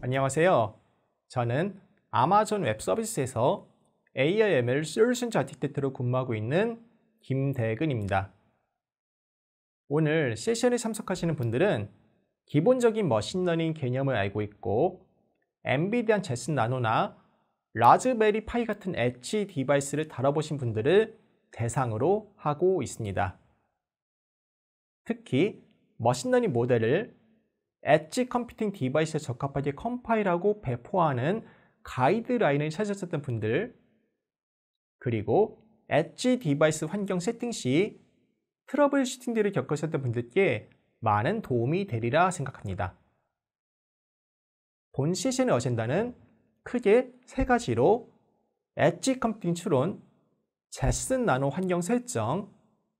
안녕하세요. 저는 아마존 웹 서비스에서 AI ML 솔루션 아티스트로 근무하고 있는 김대근입니다. 오늘 세션에 참석하시는 분들은 기본적인 머신러닝 개념을 알고 있고 엔비디아 제슨 나노나 라즈베리 파이 같은 엣지 디바이스를 다뤄보신 분들을 대상으로 하고 있습니다. 특히 머신러닝 모델을 엣지 컴퓨팅 디바이스에 적합하게 컴파일하고 배포하는 가이드라인을 찾으셨던 분들, 그리고 엣지 디바이스 환경 세팅 시 트러블 슈팅들을 겪으셨던 분들께 많은 도움이 되리라 생각합니다. 본 세션의 어젠다는 크게 세 가지로 엣지 컴퓨팅 추론, 제슨 나노 환경 설정,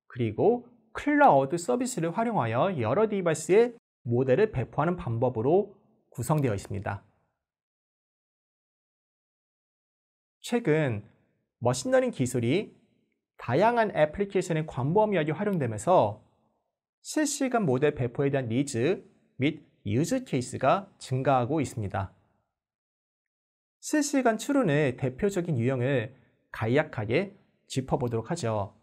그리고 클라우드 서비스를 활용하여 여러 디바이스에 모델을 배포하는 방법으로 구성되어 있습니다. 최근 머신러닝 기술이 다양한 애플리케이션의 광범위하게 활용되면서 실시간 모델 배포에 대한 니즈 및 유즈 케이스가 증가하고 있습니다. 실시간 추론의 대표적인 유형을 간략하게 짚어보도록 하죠.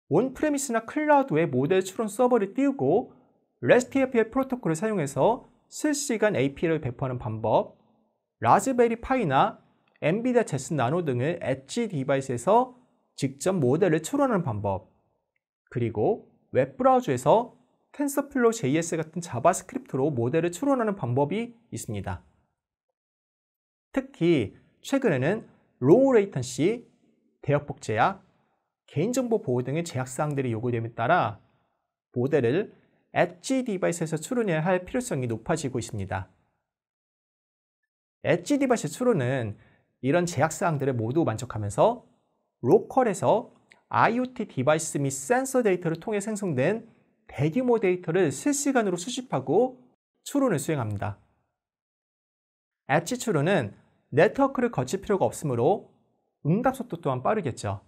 온프레미스나 클라우드에 모델 추론 서버를 띄우고 REST API 프로토콜을 사용해서 실시간 API를 배포하는 방법, 라즈베리 파이나 엔비디아 제슨 나노 등의 엣지 디바이스에서 직접 모델을 추론하는 방법, 그리고 웹브라우저에서 텐서플로우 JS 같은 자바스크립트로 모델을 추론하는 방법이 있습니다. 특히 최근에는 로우 레이턴시, 대역폭 제약, 개인정보 보호 등의 제약사항들이 요구됨에 따라 모델을 엣지 디바이스에서 추론해야 할 필요성이 높아지고 있습니다. 엣지 디바이스 추론은 이런 제약사항들을 모두 만족하면서 로컬에서 IoT 디바이스 및 센서 데이터를 통해 생성된 대규모 데이터를 실시간으로 수집하고 추론을 수행합니다. 엣지 추론은 네트워크를 거칠 필요가 없으므로 응답 속도 또한 빠르겠죠.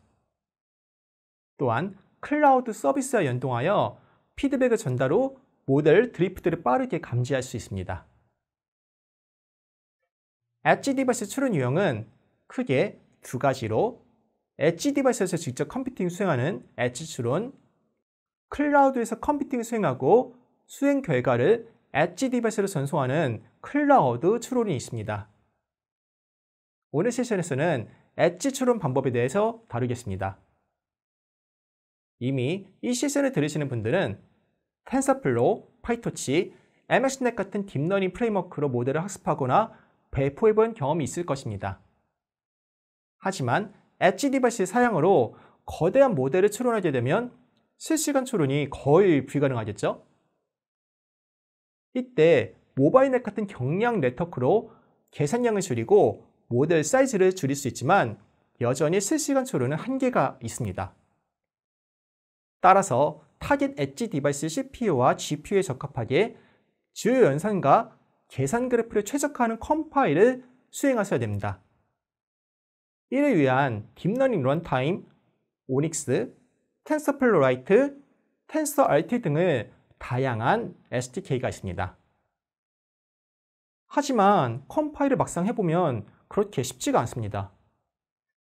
또한 클라우드 서비스와 연동하여 피드백의 전달 후 모델 드리프트를 빠르게 감지할 수 있습니다. 엣지 디바이스 추론 유형은 크게 두 가지로 엣지 디바이스에서 직접 컴퓨팅 수행하는 엣지 추론, 클라우드에서 컴퓨팅 수행하고 수행 결과를 엣지 디바이스로 전송하는 클라우드 추론이 있습니다. 오늘 세션에서는 엣지 추론 방법에 대해서 다루겠습니다. 이미 이 세션을 들으시는 분들은 텐서플로우, 파이토치, MSNet 같은 딥러닝 프레임워크로 모델을 학습하거나 배포해본 경험이 있을 것입니다. 하지만 엣지 디바이스의 사양으로 거대한 모델을 추론하게 되면 실시간 추론이 거의 불가능하겠죠? 이때 모바일넷 같은 경량 네트워크로 계산량을 줄이고 모델 사이즈를 줄일 수 있지만 여전히 실시간 추론은 한계가 있습니다. 따라서 타겟 엣지 디바이스 CPU와 GPU에 적합하게 주요 연산과 계산 그래프를 최적화하는 컴파일을 수행하셔야 됩니다. 이를 위한 딥러닝 런타임, 오닉스, 텐서플로우 라이트, 텐서RT 등의 다양한 SDK가 있습니다. 하지만 컴파일을 막상 해보면 그렇게 쉽지가 않습니다.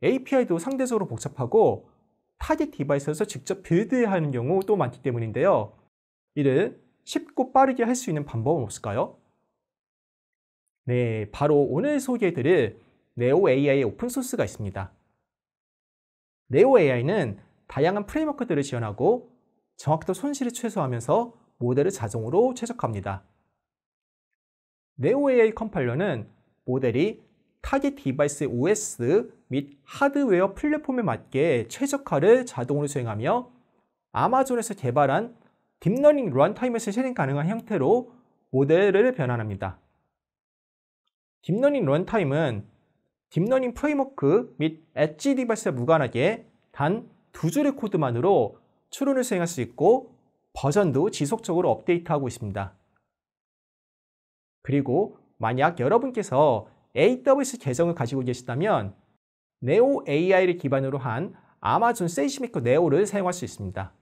API도 상대적으로 복잡하고 타겟 디바이스에서 직접 빌드해야 하는 경우도 많기 때문인데요. 이를 쉽고 빠르게 할 수 있는 방법은 없을까요? 네, 바로 오늘 소개해드릴 네오 AI의 오픈소스가 있습니다. 네오 AI는 다양한 프레임워크들을 지원하고 정확도 손실을 최소화하면서 모델을 자동으로 최적화합니다. 네오 AI 컴파일러는 모델이 타겟 디바이스의 OS 및 하드웨어 플랫폼에 맞게 최적화를 자동으로 수행하며 아마존에서 개발한 딥러닝 런타임에서 실행 가능한 형태로 모델을 변환합니다. 딥러닝 런타임은 딥러닝 프레임워크 및 엣지 디바이스와 무관하게 단 두 줄의 코드만으로 추론을 수행할 수 있고 버전도 지속적으로 업데이트하고 있습니다. 그리고 만약 여러분께서 AWS 계정을 가지고 계시다면 네오 AI를 기반으로 한 아마존 세이지메커 네오를 사용할 수 있습니다.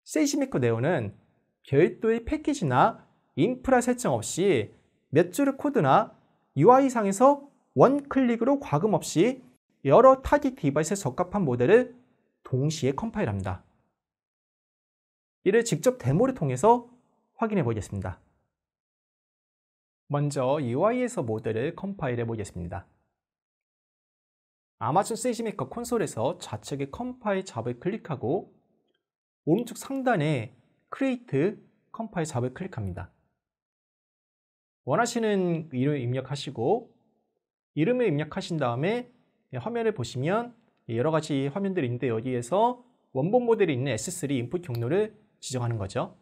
세이지메커 네오는 별도의 패키지나 인프라 설정 없이 몇 줄의 코드나 UI상에서 원클릭으로 과금 없이 여러 타깃 디바이스에 적합한 모델을 동시에 컴파일합니다. 이를 직접 데모를 통해서 확인해 보겠습니다. 먼저 UI에서 모델을 컴파일해 보겠습니다. 아마존 세이지메이커 콘솔에서 좌측의 컴파일 잡을 클릭하고 오른쪽 상단에 크리에이트 컴파일 잡을 클릭합니다. 원하시는 이름을 입력하시고 이름을 입력하신 다음에 화면을 보시면 여러 가지 화면들이 있는데 여기에서 원본 모델이 있는 S3 인풋 경로를 지정하는 거죠.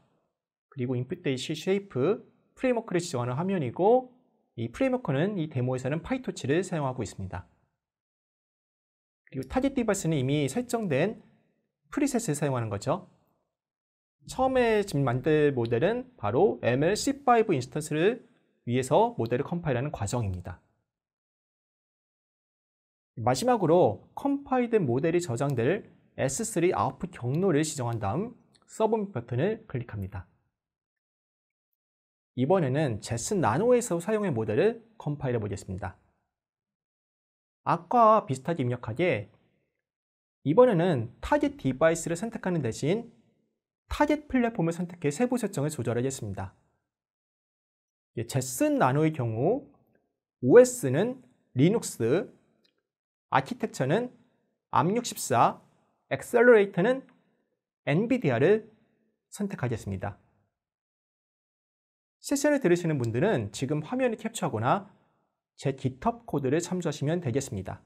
그리고 인풋 데이시 쉐이프 프레임워크를 지정하는 화면이고 이 프레임워크는 이 데모에서는 파이토치를 사용하고 있습니다. 그리고 타깃 디바이스는 이미 설정된 프리셋을 사용하는 거죠. 처음에 지금 만들 모델은 바로 MLC5 인스턴스를 위해서 모델을 컴파일하는 과정입니다. 마지막으로 컴파일된 모델이 저장될 S3 아웃풋 경로를 지정한 다음 서브밋 버튼을 클릭합니다. 이번에는 제슨 나노에서 사용한 모델을 컴파일해 보겠습니다. 아까와 비슷하게 입력하게 이번에는 타깃 디바이스를 선택하는 대신 타깃 플랫폼을 선택해 세부 설정을 조절하겠습니다. 제슨 나노의 경우 OS는 리눅스, 아키텍처는 암64, 엑셀러레이터는 엔비디아를 선택하겠습니다. 세션을 들으시는 분들은 지금 화면을 캡처하거나 제 GitHub 코드를 참조하시면 되겠습니다.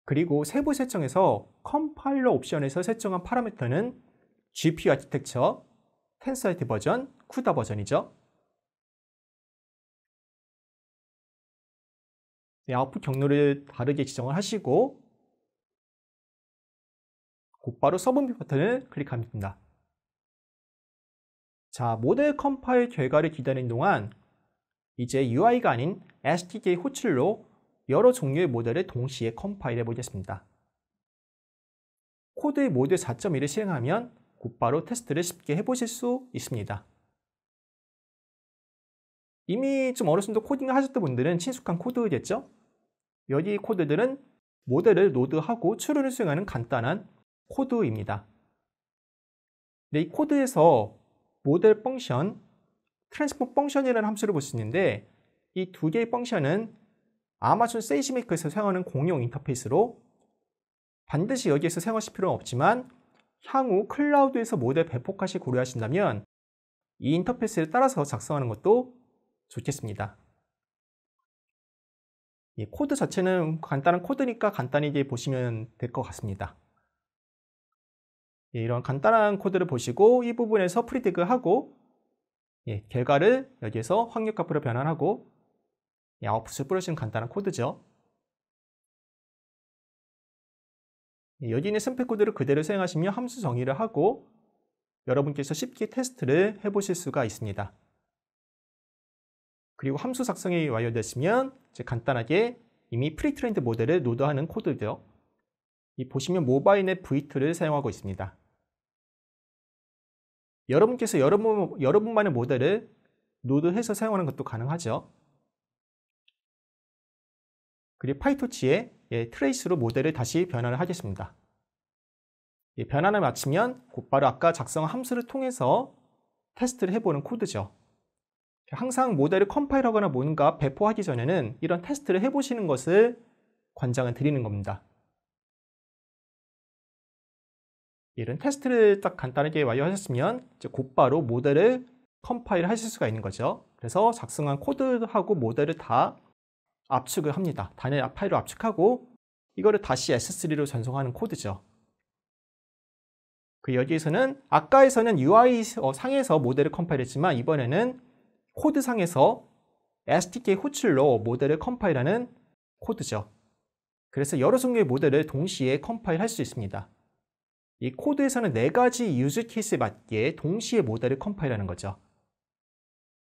그리고 세부 설정에서 컴파일러 옵션에서 설정한 파라미터는 GPU 아키텍처, 텐서이트 버전, 쿠다 버전이죠. 아웃풋 경로를 다르게 지정을 하시고 곧바로 서브밋 버튼을 클릭합니다. 자, 모델 컴파일 결과를 기다리는 동안 이제 UI가 아닌 SDK 호출로 여러 종류의 모델을 동시에 컴파일해 보겠습니다. 코드의 모델 4.1을 실행하면 곧바로 테스트를 쉽게 해보실 수 있습니다. 이미 좀 어느 정도 코딩을 하셨던 분들은 친숙한 코드겠죠? 여기 코드들은 모델을 로드하고 추론을 수행하는 간단한 코드입니다. 이 코드에서 모델 펑션, 트랜스폼 펑션이라는 함수를 볼 수 있는데 이 두 개의 펑션은 아마존 세이지메이커에서 사용하는 공용 인터페이스로 반드시 여기에서 사용하실 필요는 없지만 향후 클라우드에서 모델 배포까지 고려하신다면 이 인터페이스를 따라서 작성하는 것도 좋겠습니다. 이 코드 자체는 간단한 코드니까 간단히 보시면 될 것 같습니다. 이런 간단한 코드를 보시고 이 부분에서 프리디그하고 결과를 여기에서 확률값으로 변환하고 아웃풋을 뿌려주는 간단한 코드죠. 여기 있는 샘플 코드를 그대로 사용하시면 함수 정의를 하고 여러분께서 쉽게 테스트를 해보실 수가 있습니다. 그리고 함수 작성이 완료됐으면 이제 간단하게 이미 프리트레인드 모델을 로드하는 코드죠. 보시면 모바일넷 V2를 사용하고 있습니다. 여러분께서 여러분만의 모델을 로드해서 사용하는 것도 가능하죠. 그리고 파이토치에 트레이스로 모델을 다시 변환을 하겠습니다. 변환을 마치면 곧바로 아까 작성한 함수를 통해서 테스트를 해보는 코드죠. 항상 모델을 컴파일하거나 뭔가 배포하기 전에는 이런 테스트를 해보시는 것을 권장을 드리는 겁니다. 이런 테스트를 딱 간단하게 완료하셨으면 이제 곧바로 모델을 컴파일 하실 수가 있는 거죠. 그래서 작성한 코드하고 모델을 다 압축을 합니다. 단일 파일로 압축하고 이거를 다시 S3로 전송하는 코드죠. 그 여기에서는 아까에서는 UI 상에서 모델을 컴파일했지만 이번에는 코드 상에서 SDK 호출로 모델을 컴파일하는 코드죠. 그래서 여러 종류의 모델을 동시에 컴파일할 수 있습니다. 이 코드에서는 4가지 유즈 케이스에 맞게 동시에 모델을 컴파일하는 거죠.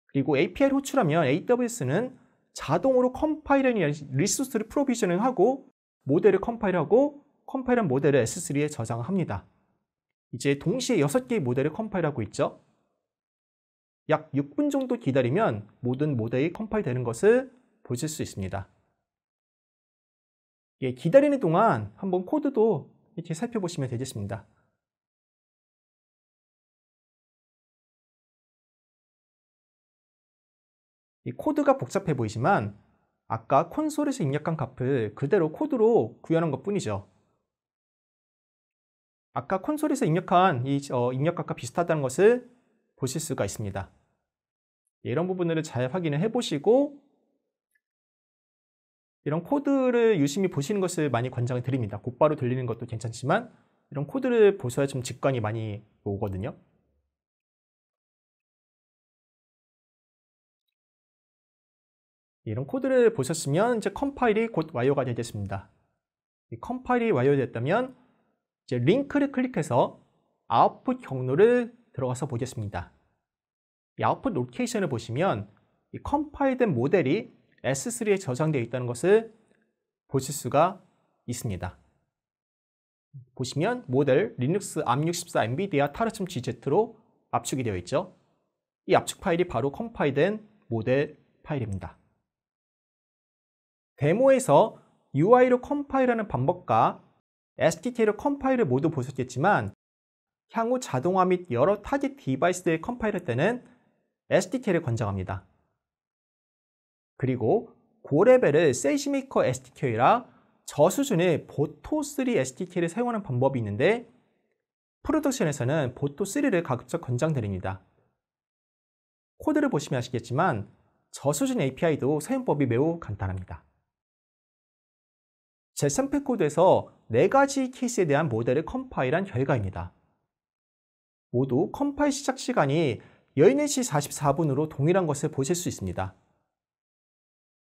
그리고 API를 호출하면 AWS는 자동으로 컴파일하는 리소스를 프로비저닝하고 모델을 컴파일하고 컴파일한 모델을 S3에 저장합니다. 이제 동시에 6개의 모델을 컴파일하고 있죠. 약 6분 정도 기다리면 모든 모델이 컴파일되는 것을 보실 수 있습니다. 예, 기다리는 동안 한번 코드도 이렇게 살펴보시면 되겠습니다. 이 코드가 복잡해 보이지만 아까 콘솔에서 입력한 값을 그대로 코드로 구현한 것 뿐이죠. 아까 콘솔에서 입력한 이 입력값과 비슷하다는 것을 보실 수가 있습니다. 이런 부분들을 잘 확인을 해보시고 이런 코드를 유심히 보시는 것을 많이 권장을 드립니다. 곧바로 들리는 것도 괜찮지만 이런 코드를 보셔야 좀 직관이 많이 오거든요. 이런 코드를 보셨으면 이제 컴파일이 곧 완료가 되겠습니다. 이 컴파일이 완료됐다면 이제 링크를 클릭해서 아웃풋 경로를 들어가서 보겠습니다. 이 아웃풋 로케이션을 보시면 이 컴파일된 모델이 S3에 저장되어 있다는 것을 보실 수가 있습니다. 보시면 모델 리눅스 암64 엔비디아 타르춤 GZ로 압축이 되어 있죠. 이 압축 파일이 바로 컴파일된 모델 파일입니다. 데모에서 UI로 컴파일하는 방법과 SDK로 컴파일을 모두 보셨겠지만 향후 자동화 및 여러 타깃 디바이스를 컴파일할 때는 SDK를 권장합니다. 그리고 고레벨의 세이지메이커 SDK라 저수준의 보토3 SDK를 사용하는 방법이 있는데 프로덕션에서는 보토3를 가급적 권장드립니다. 코드를 보시면 아시겠지만 저수준 API도 사용법이 매우 간단합니다. 제 샘플 코드에서 4가지 케이스에 대한 모델을 컴파일한 결과입니다. 모두 컴파일 시작 시간이 14시 44분으로 동일한 것을 보실 수 있습니다.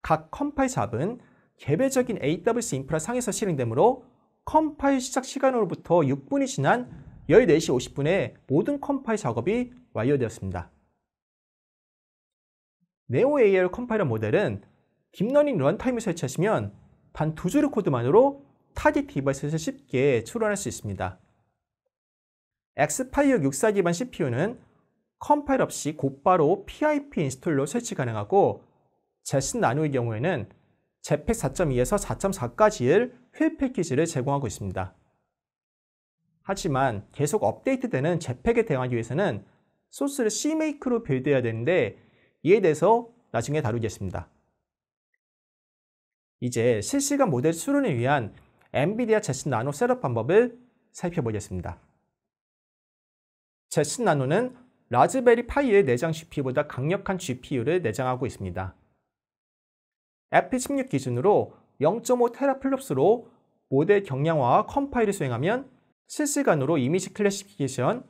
각 컴파일 잡은 개별적인 AWS 인프라 상에서 실행되므로 컴파일 시작 시간으로부터 6분이 지난 14시 50분에 모든 컴파일 작업이 완료되었습니다. 네오AL 컴파일러 모델은 딥러닝 런타임을 설치하시면 단 2줄의 코드만으로 타깃 디바이스에서 쉽게 추론할 수 있습니다. X86 64 기반 CPU는 컴파일 없이 곧바로 PIP 인스톨로 설치 가능하고 제슨 나노의 경우에는 제팩 4.2에서 4.4까지의 휠 패키지를 제공하고 있습니다. 하지만 계속 업데이트되는 제팩에 대응하기 위해서는 소스를 CMake로 빌드해야 되는데 이에 대해서 나중에 다루겠습니다. 이제 실시간 모델 수련을 위한 엔비디아 제슨 나노 셋업 방법을 살펴보겠습니다. 제슨 나노는 라즈베리 파이의 내장 GPU보다 강력한 GPU를 내장하고 있습니다. FP16 기준으로 0.5 테라플롭스로 모델 경량화와 컴파일을 수행하면 실시간으로 이미지 클래시피케이션,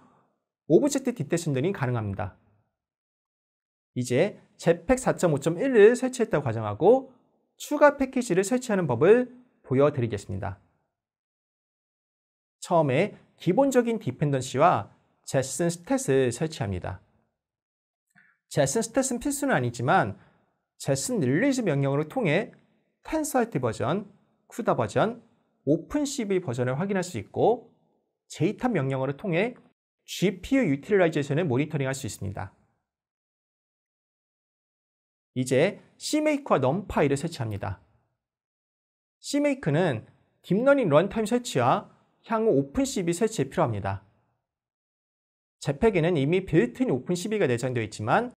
오브젝트 디텍션 이 가능합니다. 이제 제팩 4.5.1을 설치했다고 가정하고 추가 패키지를 설치하는 법을 보여드리겠습니다. 처음에 기본적인 디펜던시와 제슨 스탯을 설치합니다. 제슨 스탯은 필수는 아니지만 제슨 릴리즈 명령으로 통해 텐서알트 버전, 쿠다 버전, 오픈CV 버전을 확인할 수 있고 JTAG 명령어를 통해 GPU 유틸라이제이션을 모니터링할 수 있습니다. 이제 CMake와 넘파이를 설치합니다. CMake는 딥러닝 런타임 설치와 향후 오픈CV 설치에 필요합니다. 제팩에는 이미 빌트인 오픈CV가 내장되어 있지만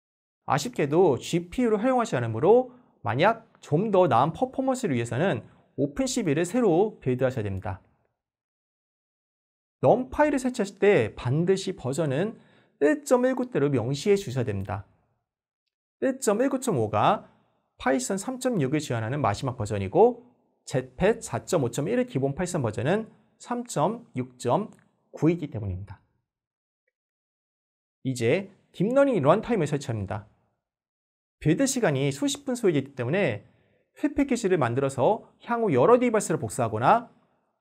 아쉽게도 GPU를 활용하지 않으므로 만약 좀 더 나은 퍼포먼스를 위해서는 오픈CV를 새로 빌드하셔야 됩니다. 넘파이를 설치하실 때 반드시 버전은 1.19대로 명시해 주셔야 됩니다. 1.19.5가 파이썬 3.6을 지원하는 마지막 버전이고 제팩 4.5.1의 기본 파이썬 버전은 3.6.9이기 때문입니다. 이제 딥러닝 런타임을 설치합니다. 빌드 시간이 수십 분 소요되기 때문에 휠 패키지를 만들어서 향후 여러 디바이스를 복사하거나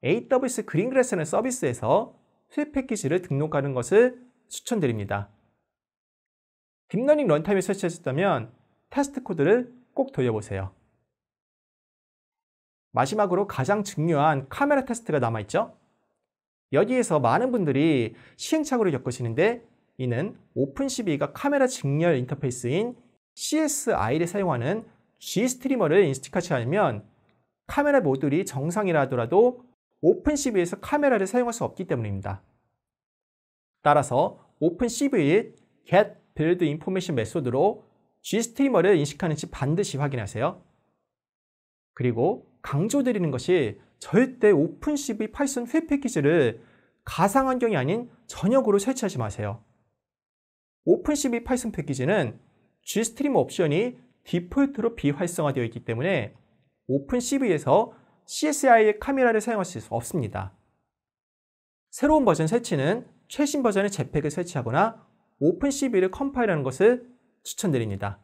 AWS 그린그래스라는 서비스에서 휠 패키지를 등록하는 것을 추천드립니다. 딥러닝 런타임을 설치하셨다면 테스트 코드를 꼭 돌려보세요. 마지막으로 가장 중요한 카메라 테스트가 남아있죠? 여기에서 많은 분들이 시행착오를 겪으시는데 이는 오픈CV가 카메라 직렬 인터페이스인 CSI를 사용하는 G스트리머를 인식하지 않으면 카메라 모듈이 정상이라 하더라도 오픈CV에서 카메라를 사용할 수 없기 때문입니다. 따라서 오픈CV의 Get Build Information 메소드로 G스트리머를 인식하는지 반드시 확인하세요. 그리고 강조드리는 것이 절대 오픈CV 파이썬 웹 패키지를 가상 환경이 아닌 전역으로 설치하지 마세요. 오픈CV 파이썬 패키지는 G스트리머 옵션이 디폴트로 비활성화되어 있기 때문에 오픈CV에서 CSI의 카메라를 사용할 수 없습니다. 새로운 버전 설치는 최신 버전의 JPEG을 설치하거나 오픈CV를 컴파일하는 것을 추천드립니다.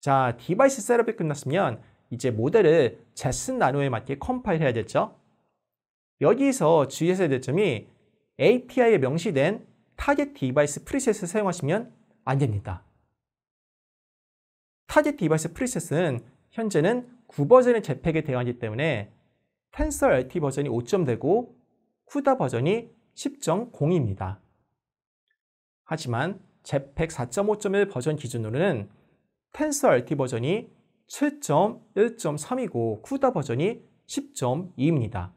자, 디바이스 셋업이 끝났으면 이제 모델을 제슨 나노에 맞게 컴파일해야 되죠. 여기서 주의하셔야 될 점이 API에 명시된 타겟 디바이스 프리셋을 사용하시면 안 됩니다. 타겟 디바이스 프리셋은 현재는 9버전의 JPEG에 대응하기 때문에 TensorLT 버전이 5.0되고 CUDA 버전이 10.0입니다. 하지만 JPEG 4.5.1 버전 기준으로는 TensorLT 버전이 7.1.3이고 CUDA 버전이 10.2입니다.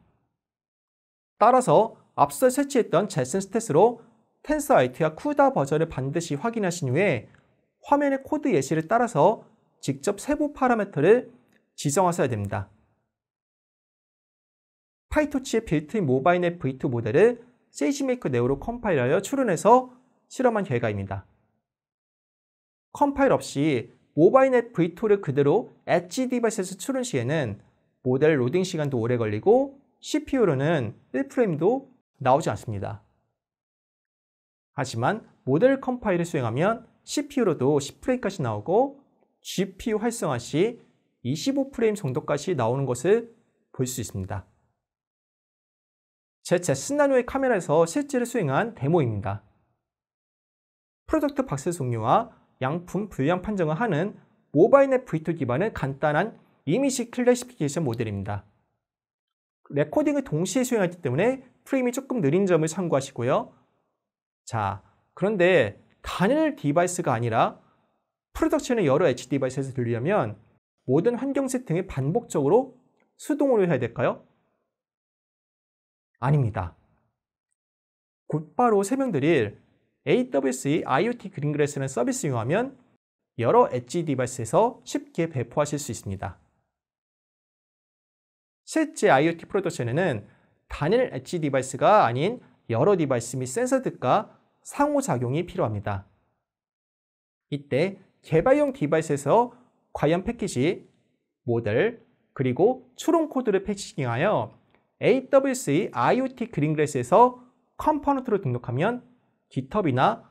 따라서 앞서 설치했던 제슨 스탯으로 TensorLT와 CUDA 버전을 반드시 확인하신 후에 화면의 코드 예시를 따라서 직접 세부 파라미터를 지정하셔야 됩니다. 파이토치의 빌트인 모바일넷 V2 모델을 세이지메이커 네오로 컴파일하여 추론해서 실험한 결과입니다. 컴파일 없이 모바일넷 V2를 그대로 엣지 디바이스에서 추론 시에는 모델 로딩 시간도 오래 걸리고 CPU로는 1프레임도 나오지 않습니다. 하지만 모델 컴파일을 수행하면 CPU로도 10프레임까지 나오고 GPU 활성화 시 25프레임 정도까지 나오는 것을 볼 수 있습니다. 제 제슨 나노의 카메라에서 실제로 수행한 데모입니다. 프로덕트 박스 종류와 양품 분량 판정을 하는 모바일넷 V2 기반의 간단한 이미지 클래시피케이션 모델입니다. 레코딩을 동시에 수행하기 때문에 프레임이 조금 느린 점을 참고하시고요. 자, 그런데 단일 디바이스가 아니라 프로덕션의 여러 엣지 디바이스에서 들리려면 모든 환경 세팅을 반복적으로 수동으로 해야 될까요? 아닙니다. 곧바로 설명드릴 AWS의 IoT 그린그래스라는 서비스를 이용하면 여러 엣지 디바이스에서 쉽게 배포하실 수 있습니다. 실제 IoT 프로덕션에는 단일 엣지 디바이스가 아닌 여러 디바이스 및 센서들과 상호작용이 필요합니다. 이때 개발용 디바이스에서 관련 패키지, 모델, 그리고 추론 코드를 패키징하여 AWS의 IoT 그린그래스에서 컴포넌트로 등록하면 GitHub이나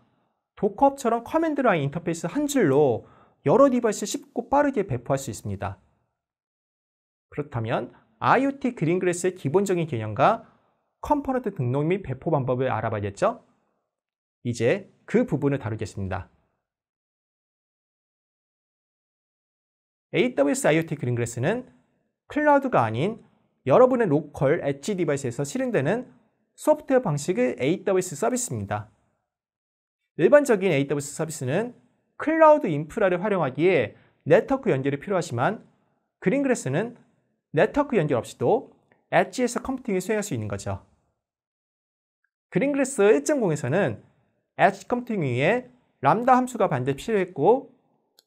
도커업처럼 커맨드 라인 인터페이스 한 줄로 여러 디바이스 쉽고 빠르게 배포할 수 있습니다. 그렇다면 IoT 그린그래스의 기본적인 개념과 컴포넌트 등록 및 배포 방법을 알아봐야겠죠? 이제 그 부분을 다루겠습니다. AWS IoT 그린그래스는 클라우드가 아닌 여러분의 로컬 엣지 디바이스에서 실행되는 소프트웨어 방식의 AWS 서비스입니다. 일반적인 AWS 서비스는 클라우드 인프라를 활용하기에 네트워크 연결이 필요하지만 그린그래스는 네트워크 연결 없이도 엣지에서 컴퓨팅을 수행할 수 있는 거죠. 그린그래스 1.0에서는 엣지 컴퓨팅 위에 람다 함수가 반드시 필요했고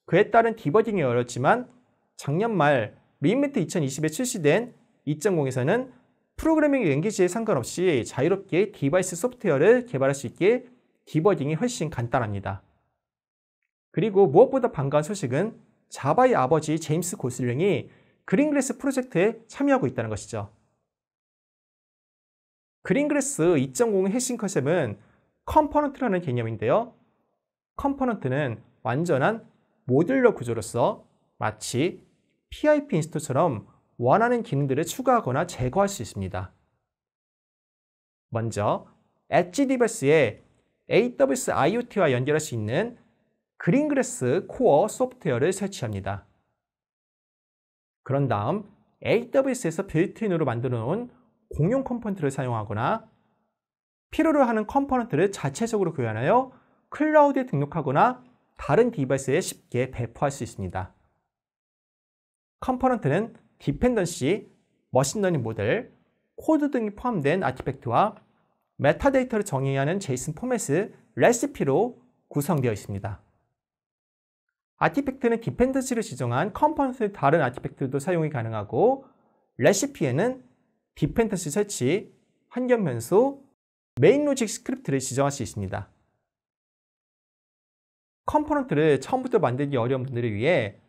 그에 따른 디버깅이 어렵지만 작년 말 리미트 2020에 출시된 2.0에서는 프로그래밍 랭귀지에 상관없이 자유롭게 디바이스 소프트웨어를 개발할 수 있게 디버깅이 훨씬 간단합니다. 그리고 무엇보다 반가운 소식은 자바의 아버지 제임스 고슬링이 그린그래스 프로젝트에 참여하고 있다는 것이죠. 그린그래스 2.0의 핵심 컨셉은 컴포넌트라는 개념인데요. 컴포넌트는 완전한 모듈러 구조로서 마치 PIP 인스톨처럼 원하는 기능들을 추가하거나 제거할 수 있습니다. 먼저 엣지 디바이스에 AWS IoT와 연결할 수 있는 그린그래스 코어 소프트웨어를 설치합니다. 그런 다음 AWS에서 빌트인으로 만들어 놓은 공용 컴포넌트를 사용하거나 필요로 하는 컴포넌트를 자체적으로 구현하여 클라우드에 등록하거나 다른 디바이스에 쉽게 배포할 수 있습니다. 컴포넌트는 디펜던시, 머신러닝 모델, 코드 등이 포함된 아티팩트와 메타데이터를 정의하는 제이슨 포맷, 레시피로 구성되어 있습니다. 아티팩트는 디펜던시를 지정한 컴포넌트의 다른 아티팩트도 사용이 가능하고, 레시피에는 디펜던시 설치, 환경 변수, 메인 로직 스크립트를 지정할 수 있습니다. 컴포넌트를 처음부터 만들기 어려운 분들을 위해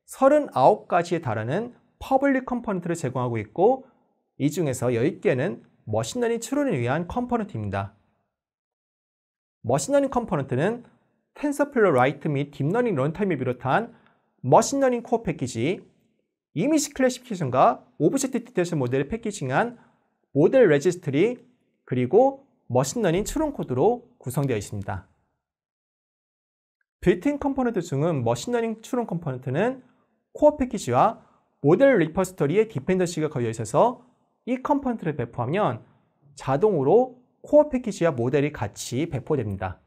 39가지에 달하는 퍼블릭 컴포넌트를 제공하고 있고, 이 중에서 10개는 머신러닝 추론을 위한 컴포넌트입니다. 머신러닝 컴포넌트는 텐서플로우 라이트 및 딥러닝 런타임을 비롯한 머신러닝 코어 패키지, 이미지 클래시피케이션과 오브젝트 디텍션 모델을 패키징한 모델 레지스트리, 그리고 머신러닝 추론 코드로 구성되어 있습니다. 빌트인 컴포넌트 중은 머신러닝 추론 컴포넌트는 코어 패키지와 모델 리퍼스토리에 디펜던시가 걸려 있어서 이 컴포넌트를 배포하면 자동으로 코어 패키지와 모델이 같이 배포됩니다.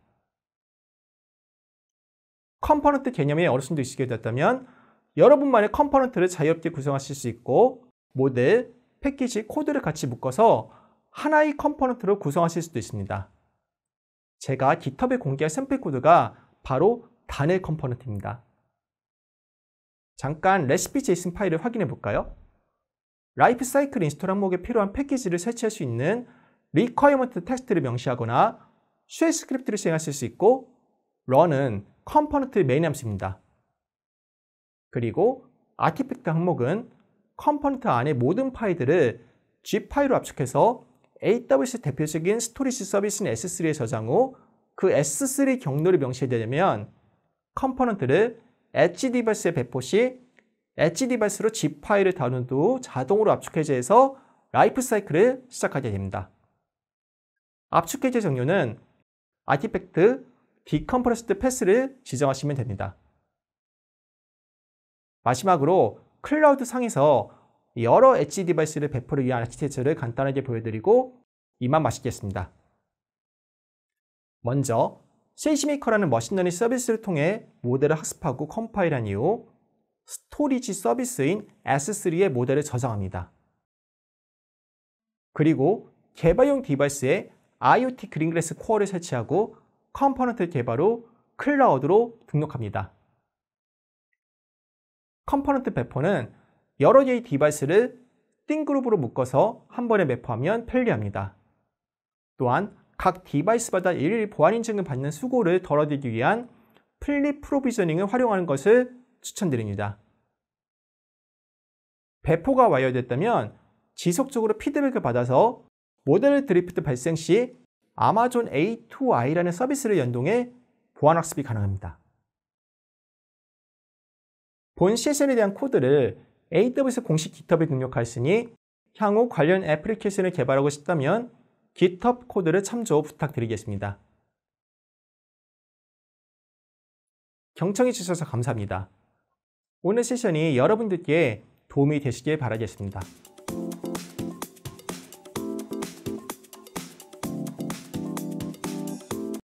컴포넌트 개념에 어르신도 익숙해 되었다면 여러분만의 컴포넌트를 자유롭게 구성하실 수 있고, 모델, 패키지, 코드를 같이 묶어서 하나의 컴포넌트로 구성하실 수도 있습니다. 제가 GitHub에 공개한 샘플 코드가 바로 단일 컴포넌트입니다. 잠깐 레시피 제이슨 파일을 확인해 볼까요? 라이프 사이클 인스톨 항목에 필요한 패키지를 설치할 수 있는 requirement 텍스트를 명시하거나 쉘 스크립트를 시행하실 수 있고, run은 컴포넌트 메인 함수입니다. 그리고 아티팩트 항목은 컴포넌트 안의 모든 파일들을 G 파일로 압축해서 AWS 대표적인 스토리지 서비스인 S3에 저장 후 그 S3 경로를 명시되려면 컴포넌트를 엣지 디바이스에 배포 시 엣지 디바이스로 G 파일을 다룬 후 자동으로 압축 해제해서 라이프 사이클을 시작하게 됩니다. 압축 해제 종류는 아티팩트 디컴프레스드 패스를 지정하시면 됩니다. 마지막으로 클라우드 상에서 여러 엣지 디바이스를 배포를 위한 아키텍처를 간단하게 보여드리고 이만 마치겠습니다. 먼저 세이지메이커라는 머신러닝 서비스를 통해 모델을 학습하고 컴파일한 이후 스토리지 서비스인 S3의 모델을 저장합니다. 그리고 개발용 디바이스에 IoT 그린글래스 코어를 설치하고 컴포넌트 개발 후 클라우드로 등록합니다. 컴포넌트 배포는 여러 개의 디바이스를 띵 그룹으로 묶어서 한 번에 배포하면 편리합니다. 또한 각 디바이스마다 일일이 보안 인증을 받는 수고를 덜어드리기 위한 플립 프로비저닝을 활용하는 것을 추천드립니다. 배포가 완료됐다면 지속적으로 피드백을 받아서 모델 드리프트 발생 시 아마존 A2i라는 서비스를 연동해 보안 학습이 가능합니다. 본 세션에 대한 코드를 AWS 공식 GitHub에 등록하였으니 향후 관련 애플리케이션을 개발하고 싶다면 GitHub 코드를 참조 부탁드리겠습니다. 경청해 주셔서 감사합니다. 오늘 세션이 여러분들께 도움이 되시길 바라겠습니다.